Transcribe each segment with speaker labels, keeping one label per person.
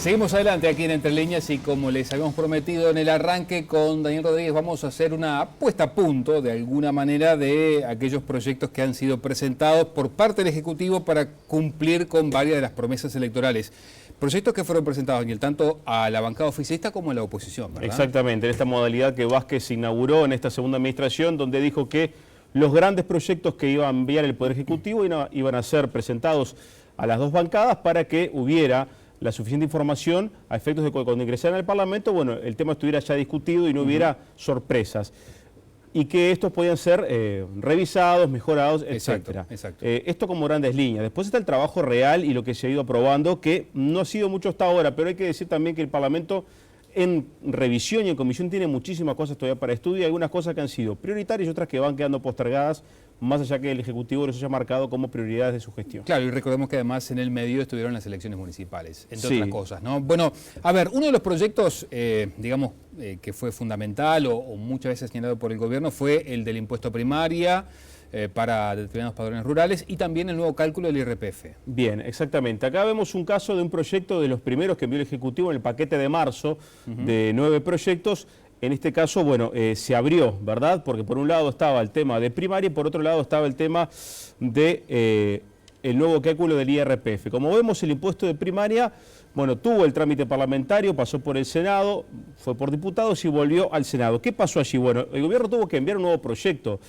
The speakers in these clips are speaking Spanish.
Speaker 1: Seguimos adelante aquí en Entre Líneas y como les habíamos prometido en el arranque con Daniel Rodríguez, vamos a hacer una puesta a punto de alguna manera de aquellos proyectos que han sido presentados por parte del Ejecutivo para cumplir con varias de las promesas electorales. Proyectos que fueron presentados, Daniel, tanto a la bancada oficialista como a la oposición, ¿verdad?
Speaker 2: Exactamente, en esta modalidad que Vázquez inauguró en esta segunda administración, donde dijo que los grandes proyectos que iba a enviar el Poder Ejecutivo iban a ser presentados a las dos bancadas para que hubiera la suficiente información a efectos de que cuando ingresaran al Parlamento, bueno, el tema estuviera ya discutido y no hubiera sorpresas. Y que estos podían ser revisados, mejorados, etc.
Speaker 1: Exacto.
Speaker 2: Esto como grandes líneas. Después está el trabajo real y lo que se ha ido aprobando, que no ha sido mucho hasta ahora, pero hay que decir también que el Parlamento en revisión y en comisión tiene muchísimas cosas todavía para estudio y algunas cosas que han sido prioritarias y otras que van quedando postergadas, más allá que el Ejecutivo los haya marcado como prioridades de su gestión.
Speaker 1: Claro, y recordemos que además en el medio estuvieron las elecciones municipales, entre otras cosas, ¿no? Bueno, a ver, uno de los proyectos, digamos, que fue fundamental o muchas veces señalado por el gobierno fue el del impuesto primaria para determinados padrones rurales y también el nuevo cálculo del IRPF.
Speaker 2: Bien, exactamente. Acá vemos un caso de un proyecto de los primeros que envió el Ejecutivo en el paquete de marzo de 9 proyectos. En este caso, bueno, se abrió, ¿verdad? Porque por un lado estaba el tema de primaria y por otro lado estaba el tema de el nuevo cálculo del IRPF. Como vemos, el impuesto de primaria, bueno, tuvo el trámite parlamentario, pasó por el Senado, fue por diputados y volvió al Senado. ¿Qué pasó allí? Bueno, el gobierno tuvo que enviar un nuevo proyecto,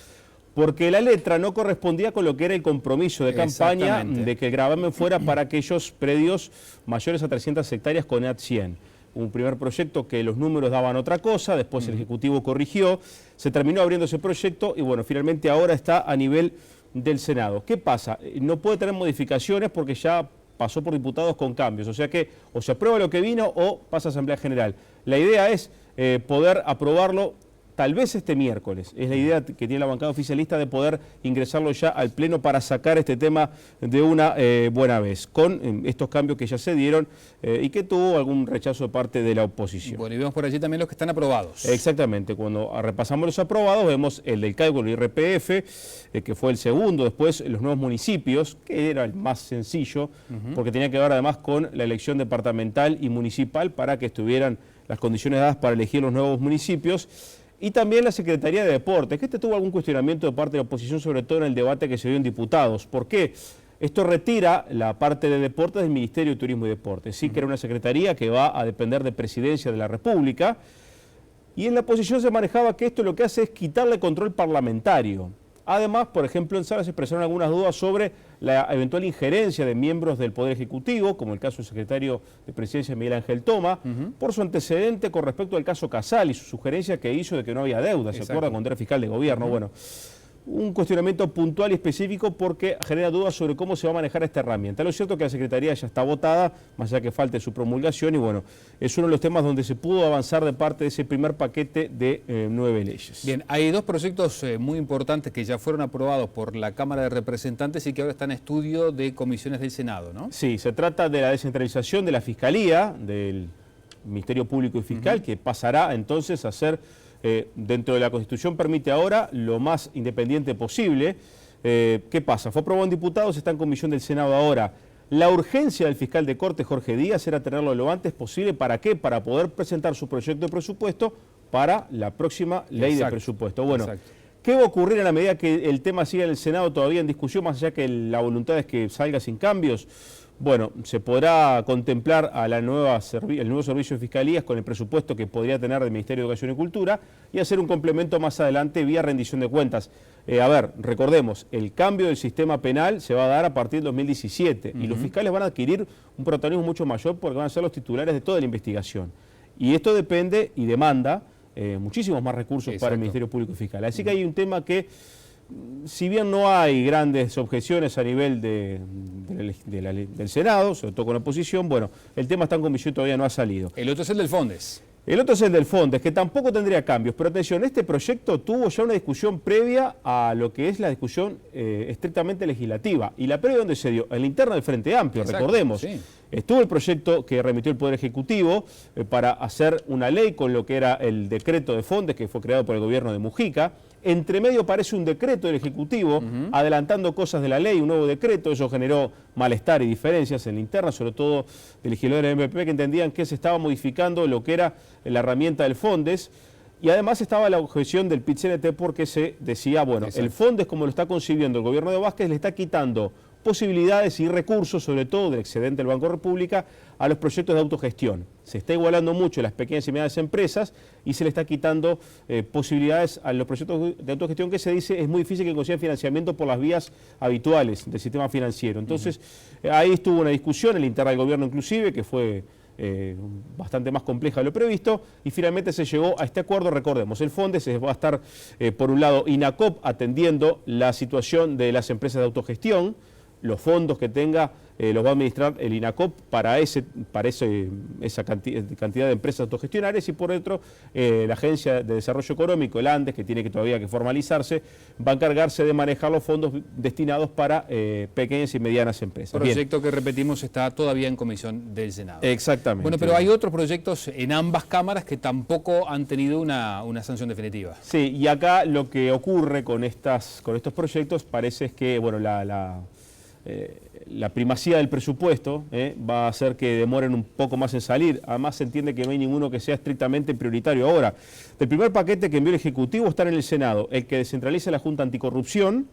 Speaker 2: porque la letra no correspondía con lo que era el compromiso de campaña de que el gravamen fuera para aquellos predios mayores a 300 hectáreas con EAT 100. Un primer proyecto que los números daban otra cosa, después el Ejecutivo corrigió, se terminó abriendo ese proyecto y bueno, finalmente ahora está a nivel del Senado. ¿Qué pasa? No puede tener modificaciones porque ya pasó por diputados con cambios, o sea que o se aprueba lo que vino o pasa a Asamblea General. La idea es poder aprobarlo tal vez este miércoles. Es la idea que tiene la bancada oficialista de poder ingresarlo ya al Pleno para sacar este tema de una buena vez, con estos cambios que ya se dieron y que tuvo algún rechazo de parte de la oposición.
Speaker 1: Bueno, y vemos por allí también los que están aprobados.
Speaker 2: Exactamente, cuando repasamos los aprobados vemos el del cálculo IRPF, que fue el segundo, después los nuevos municipios, que era el más sencillo, porque tenía que ver además con la elección departamental y municipal para que estuvieran las condiciones dadas para elegir los nuevos municipios. Y también la Secretaría de Deportes, que tuvo algún cuestionamiento de parte de la oposición, sobre todo en el debate que se dio en diputados. ¿Por qué? Esto retira la parte de deportes del Ministerio de Turismo y Deportes. Sí que era una secretaría que va a depender de Presidencia de la República. Y en la oposición se manejaba que esto lo que hace es quitarle control parlamentario. Además, por ejemplo, en sala se expresaron algunas dudas sobre la eventual injerencia de miembros del Poder Ejecutivo, como el caso del secretario de Presidencia Miguel Ángel Toma, por su antecedente con respecto al caso Casal y su sugerencia que hizo de que no había deuda, ¿se acuerdan? Cuando era fiscal de gobierno. Bueno, un cuestionamiento puntual y específico porque genera dudas sobre cómo se va a manejar esta herramienta. Lo cierto es que la Secretaría ya está votada, más allá que falte su promulgación, y bueno, es uno de los temas donde se pudo avanzar de parte de ese primer paquete de 9 leyes.
Speaker 1: Bien, hay dos proyectos muy importantes que ya fueron aprobados por la Cámara de Representantes y que ahora están en estudio de comisiones del Senado, ¿no?
Speaker 2: Sí, se trata de la descentralización de la Fiscalía, del Ministerio Público y Fiscal, que pasará entonces a ser... dentro de la Constitución permite ahora lo más independiente posible. ¿Qué pasa? Fue aprobado en diputados, está en comisión del Senado ahora. La urgencia del fiscal de Corte, Jorge Díaz, era tenerlo lo antes posible. ¿Para qué? Para poder presentar su proyecto de presupuesto para la próxima ley de presupuesto. Bueno, ¿qué va a ocurrir a la medida que el tema siga en el Senado todavía en discusión, más allá que la voluntad es que salga sin cambios? Bueno, se podrá contemplar a el nuevo servicio de fiscalías con el presupuesto que podría tener el Ministerio de Educación y Cultura y hacer un complemento más adelante vía rendición de cuentas. A ver, recordemos, el cambio del sistema penal se va a dar a partir del 2017 y los fiscales van a adquirir un protagonismo mucho mayor porque van a ser los titulares de toda la investigación. Y esto depende y demanda muchísimos más recursos para el Ministerio Público y Fiscal. Así que hay un tema que... Si bien no hay grandes objeciones a nivel del Senado, sobre todo con la oposición, bueno, el tema está en comisión y todavía no ha salido.
Speaker 1: El otro es el del Fondes.
Speaker 2: El otro es el del Fondes, que tampoco tendría cambios, pero atención, este proyecto tuvo ya una discusión previa a lo que es la discusión estrictamente legislativa. ¿Y la previa dónde se dio? En la interna del Frente Amplio, recordemos. Estuvo el proyecto que remitió el Poder Ejecutivo para hacer una ley con lo que era el decreto de Fondes que fue creado por el gobierno de Mujica. Entre medio aparece un decreto del Ejecutivo adelantando cosas de la ley, un nuevo decreto. Eso generó malestar y diferencias en la interna, sobre todo de legisladores del MPP que entendían que se estaba modificando lo que era la herramienta del Fondes. Y además estaba la objeción del PIT-CNT porque se decía, bueno, exacto, el Fondes como lo está concibiendo el gobierno de Vázquez le está quitando posibilidades y recursos, sobre todo del excedente del Banco República, a los proyectos de autogestión. Se está igualando mucho las pequeñas y medianas empresas y se le está quitando posibilidades a los proyectos de autogestión que se dice es muy difícil que consigan financiamiento por las vías habituales del sistema financiero. Entonces, ahí estuvo una discusión en la interna del gobierno inclusive, que fue bastante más compleja de lo previsto, y finalmente se llegó a este acuerdo. Recordemos, el Fondes va a estar, por un lado, INACOP atendiendo la situación de las empresas de autogestión. Los fondos que tenga los va a administrar el INACOP para esa cantidad de empresas autogestionarias, y por otro, la Agencia de Desarrollo Económico, el ANDES, que tiene todavía que formalizarse, va a encargarse de manejar los fondos destinados para pequeñas y medianas empresas.
Speaker 1: Proyecto que, repetimos, está todavía en comisión del Senado.
Speaker 2: Exactamente.
Speaker 1: Bueno, pero hay otros proyectos en ambas cámaras que tampoco han tenido una sanción definitiva.
Speaker 2: Sí, y acá lo que ocurre con estos proyectos parece es que, bueno, la primacía del presupuesto va a hacer que demoren un poco más en salir. Además se entiende que no hay ninguno que sea estrictamente prioritario ahora. El primer paquete que envió el Ejecutivo está en el Senado, el que descentraliza la Junta Anticorrupción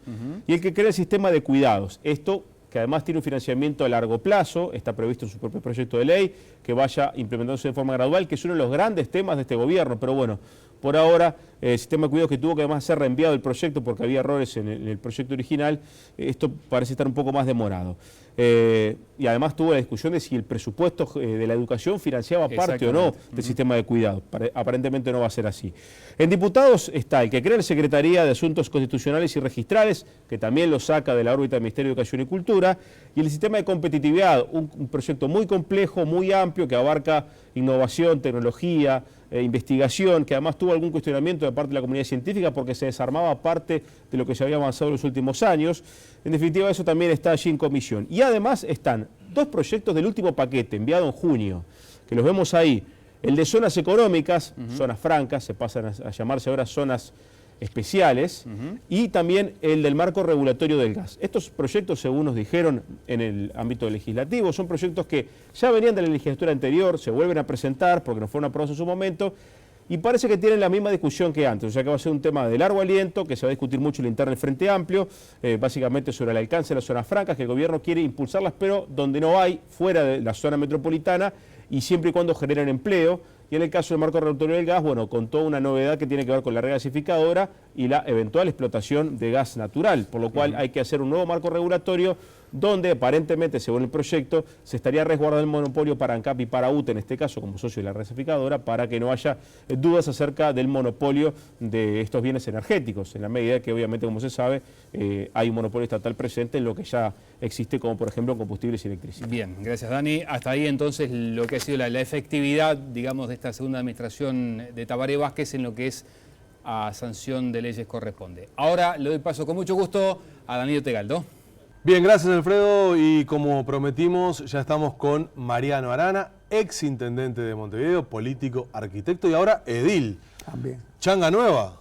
Speaker 2: y el que crea el sistema de cuidados. Esto, que además tiene un financiamiento a largo plazo, está previsto en su propio proyecto de ley, que vaya implementándose de forma gradual, que es uno de los grandes temas de este gobierno. Pero bueno, por ahora, el sistema de cuidados, que tuvo que además ser reenviado el proyecto porque había errores en el proyecto original, esto parece estar un poco más demorado. Y además tuvo la discusión de si el presupuesto de la educación financiaba parte o no del sistema de cuidados. Aparentemente no va a ser así. En diputados está el que crea la Secretaría de Asuntos Constitucionales y Registrales, que también lo saca de la órbita del Ministerio de Educación y Cultura, y el sistema de competitividad, un proyecto muy complejo, muy amplio, que abarca innovación, tecnología, investigación, que además tuvo algún cuestionamiento de parte de la comunidad científica porque se desarmaba parte de lo que se había avanzado en los últimos años. En definitiva, eso también está allí en comisión. Y además están dos proyectos del último paquete, enviado en junio, que los vemos ahí. El de zonas económicas, zonas francas, se pasan a llamarse ahora zonas especiales, y también el del marco regulatorio del gas. Estos proyectos, según nos dijeron en el ámbito legislativo, son proyectos que ya venían de la legislatura anterior, se vuelven a presentar porque no fueron aprobados en su momento, y parece que tienen la misma discusión que antes, o sea que va a ser un tema de largo aliento, que se va a discutir mucho en la interna del Frente Amplio, básicamente sobre el alcance de las zonas francas, que el gobierno quiere impulsarlas, pero donde no hay, fuera de la zona metropolitana, y siempre y cuando generen empleo. Y en el caso del marco regulatorio del gas, bueno, con toda una novedad que tiene que ver con la regasificadora y la eventual explotación de gas natural, por lo cual hay que hacer un nuevo marco regulatorio donde aparentemente, según el proyecto, se estaría resguardando el monopolio para ANCAP y para UTE, en este caso como socio de la regasificadora, para que no haya dudas acerca del monopolio de estos bienes energéticos, en la medida que obviamente, como se sabe, hay un monopolio estatal presente en lo que ya existe, como por ejemplo combustibles y electricidad.
Speaker 1: Bien, gracias Dani. Hasta ahí entonces lo que ha sido la efectividad, digamos, de esta segunda administración de Tabaré Vázquez en lo que es a sanción de leyes corresponde. Ahora le doy paso con mucho gusto a Danilo Tegaldo.
Speaker 3: Bien, gracias Alfredo, y como prometimos ya estamos con Mariano Arana, ex intendente de Montevideo, político, arquitecto y ahora edil.
Speaker 4: También.
Speaker 3: Changa nueva.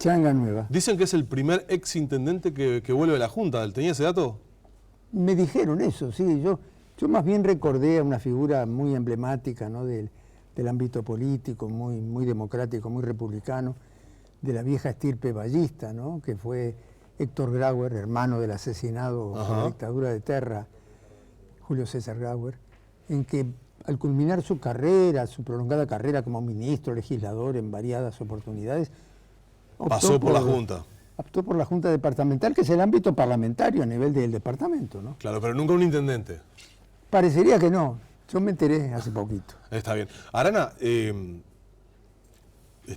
Speaker 4: Changa nueva.
Speaker 3: Dicen que es el primer ex intendente que vuelve a la Junta. ¿Tenía ese dato?
Speaker 4: Me dijeron eso, sí. Yo más bien recordé a una figura muy emblemática, ¿no? del ámbito político, muy democrático, muy republicano, de la vieja estirpe vallista, ¿no? Que fue Héctor Grauer, hermano del asesinado por la dictadura de Terra, Julio César Grauer, en que al culminar su carrera, su prolongada carrera como ministro, legislador en variadas oportunidades,
Speaker 3: pasó por la Junta.
Speaker 4: Optó por la Junta Departamental, que es el ámbito parlamentario a nivel del departamento, ¿no?
Speaker 3: Claro, pero nunca un intendente.
Speaker 4: Parecería que no. Yo me enteré hace poquito.
Speaker 3: Está bien. Arana,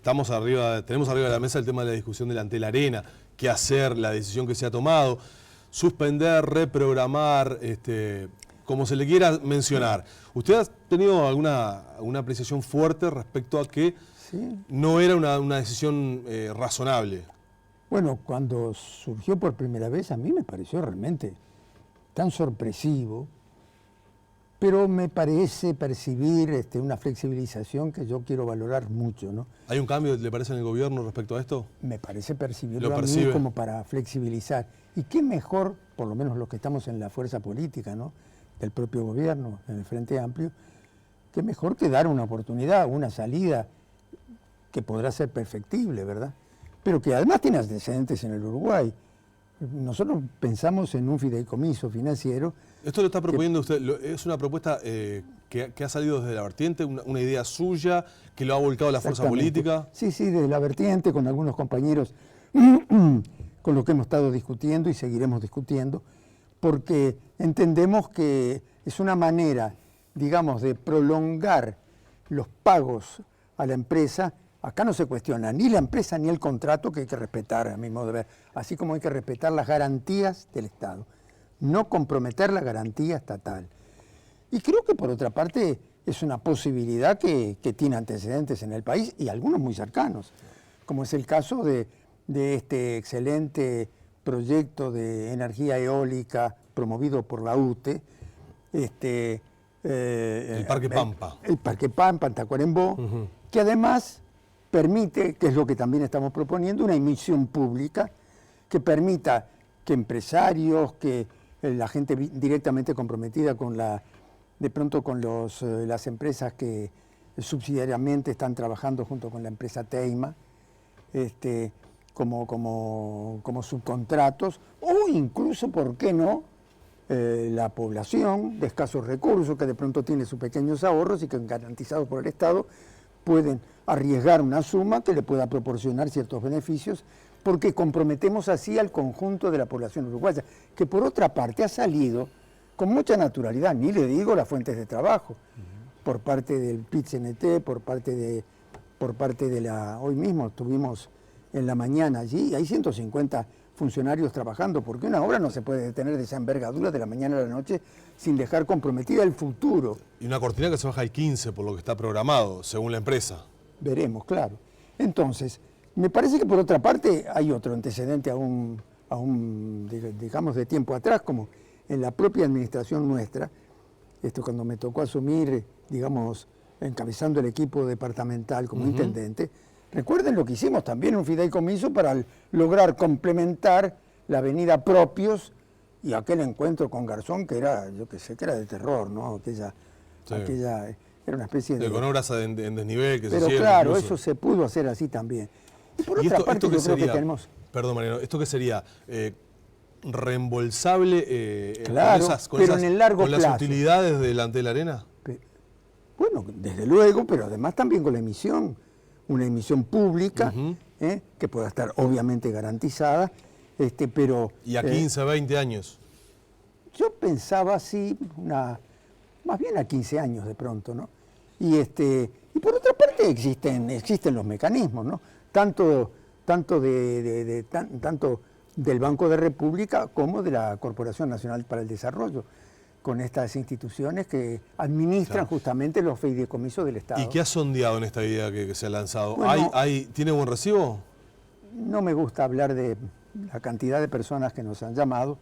Speaker 3: tenemos arriba de la mesa el tema de la discusión de la Antel Arena, qué hacer, la decisión que se ha tomado, suspender, reprogramar, como se le quiera mencionar. ¿Usted ha tenido alguna apreciación fuerte respecto a que no era una decisión razonable?
Speaker 4: Bueno, cuando surgió por primera vez a mí me pareció realmente tan sorpresivo pero me parece percibir una flexibilización que yo quiero valorar mucho, ¿no?
Speaker 3: ¿Hay un cambio, le parece, en el gobierno respecto a esto?
Speaker 4: Me parece percibirlo
Speaker 3: ¿Lo
Speaker 4: a mí
Speaker 3: percibe?
Speaker 4: como para flexibilizar. Y qué mejor, por lo menos los que estamos en la fuerza política, ¿no?, del propio gobierno, en el Frente Amplio, qué mejor que dar una oportunidad, una salida que podrá ser perfectible, ¿verdad? Pero que además tiene antecedentes en el Uruguay. Nosotros pensamos en un fideicomiso financiero.
Speaker 3: ¿Esto lo está proponiendo usted? ¿Es una propuesta que ha salido desde la vertiente, una idea suya, que lo ha volcado la fuerza
Speaker 4: Exactamente.
Speaker 3: política?
Speaker 4: Sí, sí, desde la vertiente, con algunos compañeros con los que hemos estado discutiendo y seguiremos discutiendo, porque entendemos que es una manera, digamos, de prolongar los pagos a la empresa. Acá no se cuestiona ni la empresa ni el contrato, que hay que respetar, a mi modo de ver, así como hay que respetar las garantías del Estado, no comprometer la garantía estatal. Y creo que por otra parte es una posibilidad que tiene antecedentes en el país y algunos muy cercanos, como es el caso de este excelente proyecto de energía eólica promovido por la UTE,
Speaker 3: El Parque Pampa.
Speaker 4: El Parque Pampa en Tacuarembó, que además permite, que es lo que también estamos proponiendo, una emisión pública que permita que empresarios, que la gente directamente comprometida con de pronto con las empresas que subsidiariamente están trabajando junto con la empresa Teima, como subcontratos, o incluso, ¿por qué no?, la población de escasos recursos que de pronto tiene sus pequeños ahorros y que, garantizados por el Estado, pueden arriesgar una suma que le pueda proporcionar ciertos beneficios, porque comprometemos así al conjunto de la población uruguaya, que por otra parte ha salido con mucha naturalidad, ni le digo las fuentes de trabajo, por parte del PIT-CNT, por parte de la... Hoy mismo estuvimos en la mañana allí y hay 150 funcionarios trabajando, porque una obra no se puede detener de esa envergadura de la mañana a la noche sin dejar comprometida el futuro.
Speaker 3: Y una cortina que se baja al 15 por lo que está programado, según la empresa.
Speaker 4: Veremos, claro. Entonces, me parece que por otra parte hay otro antecedente aún digamos, de tiempo atrás, como en la propia administración nuestra, cuando me tocó asumir, digamos, encabezando el equipo departamental como intendente. Recuerden lo que hicimos también, un fideicomiso para lograr complementar la avenida Propios y aquel encuentro con Garzón que era, yo qué sé, que era de terror, ¿no? Aquella era una especie de...
Speaker 3: Con obras en desnivel que
Speaker 4: Pero
Speaker 3: se hicieron.
Speaker 4: claro,
Speaker 3: Incluso.
Speaker 4: eso se pudo hacer así también. Y por
Speaker 3: ¿Y
Speaker 4: otra parte,
Speaker 3: esto
Speaker 4: yo creo que tenemos...
Speaker 3: Perdón, Mariano, ¿esto qué sería? ¿Reembolsable
Speaker 4: Claro, pero en el largo
Speaker 3: con las
Speaker 4: plazo.
Speaker 3: utilidades delante de la arena?
Speaker 4: Bueno, desde luego, pero además también con la emisión, una emisión pública, que pueda estar obviamente garantizada, pero...
Speaker 3: Y a 15, 20 años.
Speaker 4: Yo pensaba así, más bien a 15 años de pronto, ¿no? Y por otra parte existen los mecanismos, ¿no? Tanto del Banco de República como de la Corporación Nacional para el Desarrollo, con estas instituciones que administran justamente los fideicomisos del Estado.
Speaker 3: ¿Y qué ha sondeado en esta idea que se ha lanzado?
Speaker 4: Bueno,
Speaker 3: ¿Tiene buen recibo?
Speaker 4: No me gusta hablar de la cantidad de personas que nos han llamado,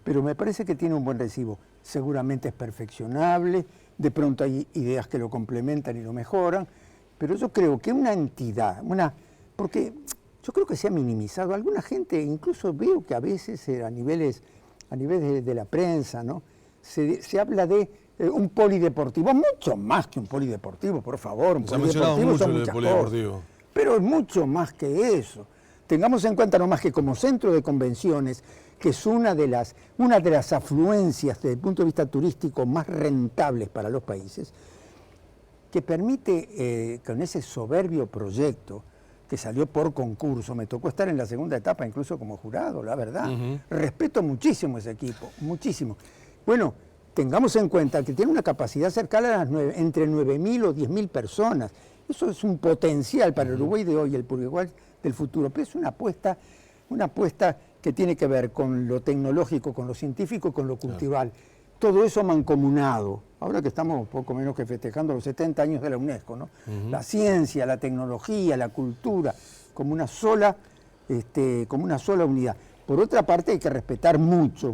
Speaker 4: pero me parece que tiene un buen recibo. Seguramente es perfeccionable, de pronto hay ideas que lo complementan y lo mejoran, pero yo creo que una entidad, porque yo creo que se ha minimizado. Alguna gente, incluso veo que a veces a niveles de la prensa, ¿no?, se habla de un polideportivo, mucho más que un polideportivo, por favor. Un
Speaker 3: se ha mencionado mucho el polideportivo.
Speaker 4: Cosas, pero es mucho más que eso. Tengamos en cuenta nomás que como centro de convenciones, que es una de las afluencias desde el punto de vista turístico más rentables para los países, que permite, con ese soberbio proyecto que salió por concurso, me tocó estar en la segunda etapa incluso como jurado, la verdad. Respeto muchísimo ese equipo, muchísimo. Bueno, tengamos en cuenta que tiene una capacidad cercana a entre 9.000 o 10.000 personas. Eso es un potencial para el Uruguay de hoy y el Uruguay del futuro, pero es una apuesta que tiene que ver con lo tecnológico, con lo científico y con lo cultural. Todo eso mancomunado. Ahora que estamos poco menos que festejando los 70 años de la UNESCO, ¿no? La ciencia, la tecnología, la cultura, como una sola unidad. Por otra parte, hay que respetar mucho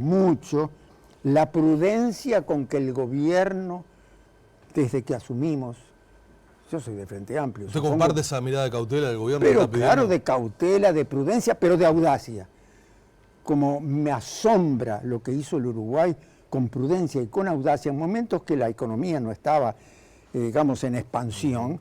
Speaker 4: la prudencia con que el gobierno, desde que asumimos, yo soy de Frente Amplio.
Speaker 3: ¿Usted comparte esa mirada de cautela del gobierno?
Speaker 4: Pero claro, de cautela, de prudencia, pero de audacia. Como me asombra lo que hizo el Uruguay con prudencia y con audacia en momentos que la economía no estaba, digamos, en expansión,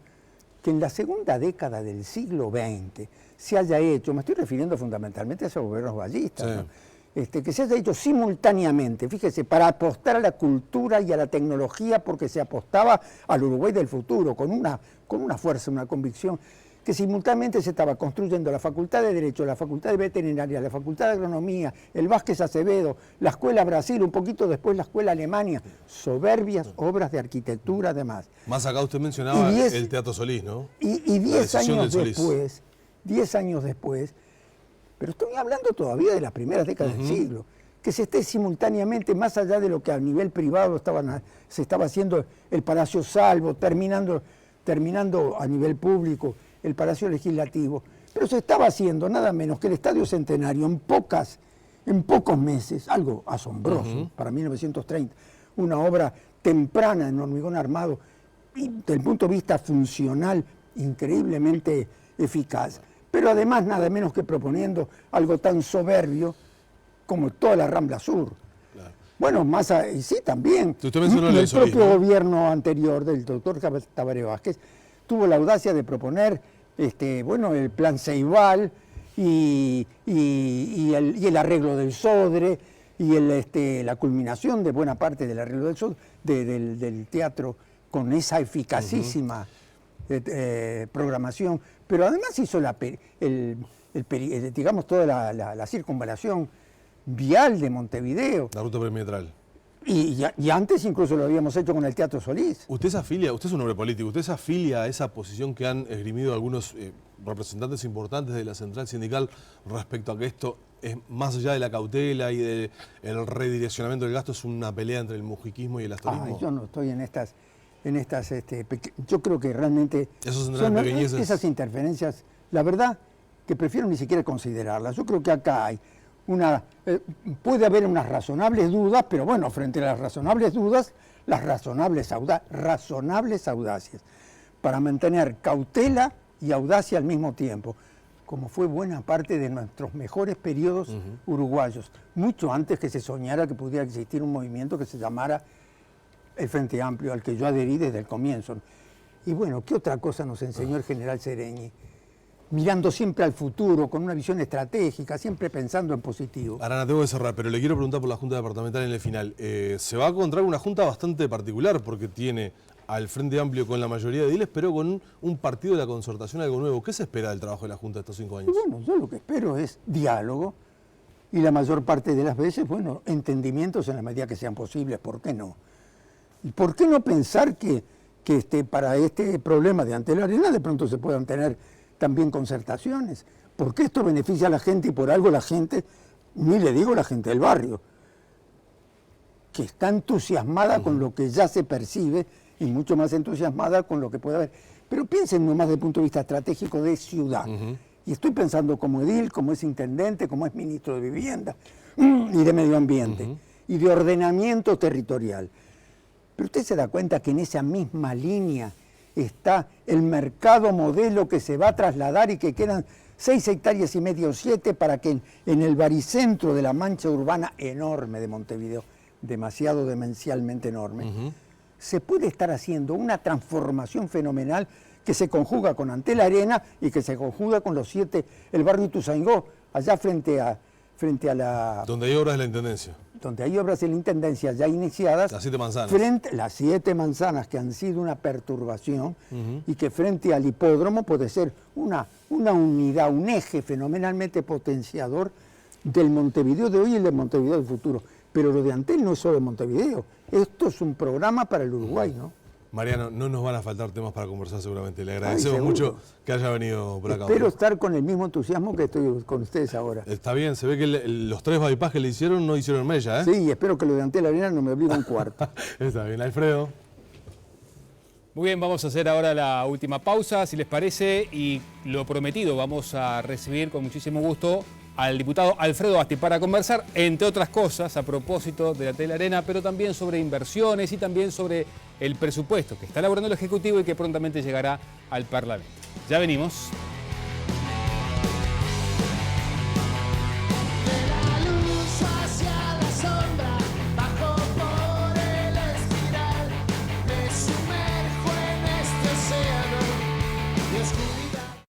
Speaker 4: que en la segunda década del siglo XX se haya hecho, me estoy refiriendo fundamentalmente a esos gobiernos ballistas,
Speaker 3: Sí.
Speaker 4: ¿no? Que se haya hecho simultáneamente, fíjese, para apostar a la cultura y a la tecnología, porque se apostaba al Uruguay del futuro, con una fuerza, una convicción, que simultáneamente se estaba construyendo la Facultad de Derecho, la Facultad de Veterinaria, la Facultad de Agronomía, el Vázquez Acevedo, la Escuela Brasil, un poquito después la Escuela Alemania, soberbias obras de arquitectura además.
Speaker 3: Más acá usted mencionaba el Teatro Solís, ¿no?
Speaker 4: Y
Speaker 3: La
Speaker 4: 10
Speaker 3: decisión
Speaker 4: años
Speaker 3: del Solís.
Speaker 4: después, 10 años después, pero estoy hablando todavía de las primeras décadas del siglo, que se esté simultáneamente, más allá de lo que a nivel privado se estaba haciendo el Palacio Salvo, terminando a nivel público el Palacio Legislativo, pero se estaba haciendo nada menos que el Estadio Centenario en pocos meses, algo asombroso para 1930, una obra temprana en hormigón armado, y desde el punto de vista funcional, increíblemente eficaz, pero además nada menos que proponiendo algo tan soberbio como toda la Rambla Sur.
Speaker 3: Claro.
Speaker 4: Bueno, y sí, también.
Speaker 3: Usted mencionó
Speaker 4: el
Speaker 3: el Solís,
Speaker 4: propio
Speaker 3: ¿no?
Speaker 4: gobierno anterior del doctor Tabaré Vázquez tuvo la audacia de proponer el plan Ceibal y el arreglo del Sodre y la culminación de buena parte del arreglo del Sodre, del teatro, con esa eficacísima programación, pero además hizo digamos toda la circunvalación vial de Montevideo.
Speaker 3: La ruta perimetral.
Speaker 4: Y antes incluso lo habíamos hecho con el Teatro Solís.
Speaker 3: Usted es un hombre político, ¿usted se afilia a esa posición que han esgrimido algunos representantes importantes de la central sindical respecto a que esto es más allá de la cautela y del redireccionamiento del gasto, es una pelea entre el mujiquismo y el astorismo?
Speaker 4: Yo no estoy yo creo que realmente
Speaker 3: son pequeñeces.
Speaker 4: Esas interferencias, la verdad que prefiero ni siquiera considerarlas. Yo creo que acá hay puede haber unas razonables dudas, pero bueno, frente a las razonables dudas, las razonables audacias, para mantener cautela y audacia al mismo tiempo, como fue buena parte de nuestros mejores periodos uruguayos, mucho antes que se soñara que pudiera existir un movimiento que se llamara el Frente Amplio, al que yo adherí desde el comienzo. Y bueno, ¿qué otra cosa nos enseñó el general Sereñi? Mirando siempre al futuro, con una visión estratégica, siempre pensando en positivo.
Speaker 3: Arana, tengo que cerrar, pero le quiero preguntar por la Junta Departamental en el final. Se va a encontrar una Junta bastante particular, porque tiene al Frente Amplio con la mayoría de ediles, pero con un partido de la concertación algo nuevo. ¿Qué se espera del trabajo de la Junta estos 5 años?
Speaker 4: Y bueno, yo lo que espero es diálogo, y la mayor parte de las veces, entendimientos en la medida que sean posibles, ¿por qué no? ¿Y por qué no pensar que para este problema de Ante la Arena de pronto se puedan tener también concertaciones? Porque esto beneficia a la gente y por algo la gente, ni le digo la gente del barrio, que está entusiasmada con lo que ya se percibe y mucho más entusiasmada con lo que puede haber. Pero piensen nomás desde el punto de vista estratégico de ciudad. Y estoy pensando como edil, como es intendente, como es ministro de Vivienda y de Medio Ambiente y de ordenamiento territorial. Pero usted se da cuenta que en esa misma línea está el mercado modelo que se va a trasladar y que quedan 6,5 hectáreas o 7 para que en el baricentro de la mancha urbana enorme de Montevideo, demasiado demencialmente enorme, se puede estar haciendo una transformación fenomenal que se conjuga con Ante la Arena y que se conjuga con los 7, el barrio Ituzaingó, allá frente a la...
Speaker 3: Donde hay obras de la Intendencia.
Speaker 4: Donde hay obras de la Intendencia ya iniciadas.
Speaker 3: Las 7 manzanas.
Speaker 4: Las 7 manzanas que han sido una perturbación y que frente al hipódromo puede ser una unidad, un eje fenomenalmente potenciador del Montevideo de hoy y del Montevideo del futuro. Pero lo de Antel no es solo Montevideo, esto es un programa para el Uruguay, ¿no?
Speaker 3: Mariano, no nos van a faltar temas para conversar seguramente. Le agradecemos mucho que haya venido por acá.
Speaker 4: Espero estar con el mismo entusiasmo que estoy con ustedes ahora.
Speaker 3: Está bien, se ve que los 3 bypass que le hicieron no hicieron mella, ¿eh?
Speaker 4: Sí, espero que lo de Ante la Arena no me obligue un cuarto.
Speaker 3: Está bien, Alfredo.
Speaker 1: Muy bien, vamos a hacer ahora la última pausa, si les parece, y lo prometido, vamos a recibir con muchísimo gusto al diputado Alfredo Asti para conversar, entre otras cosas, a propósito de la Telarena, pero también sobre inversiones y también sobre el presupuesto que está elaborando el Ejecutivo y que prontamente llegará al Parlamento. Ya venimos.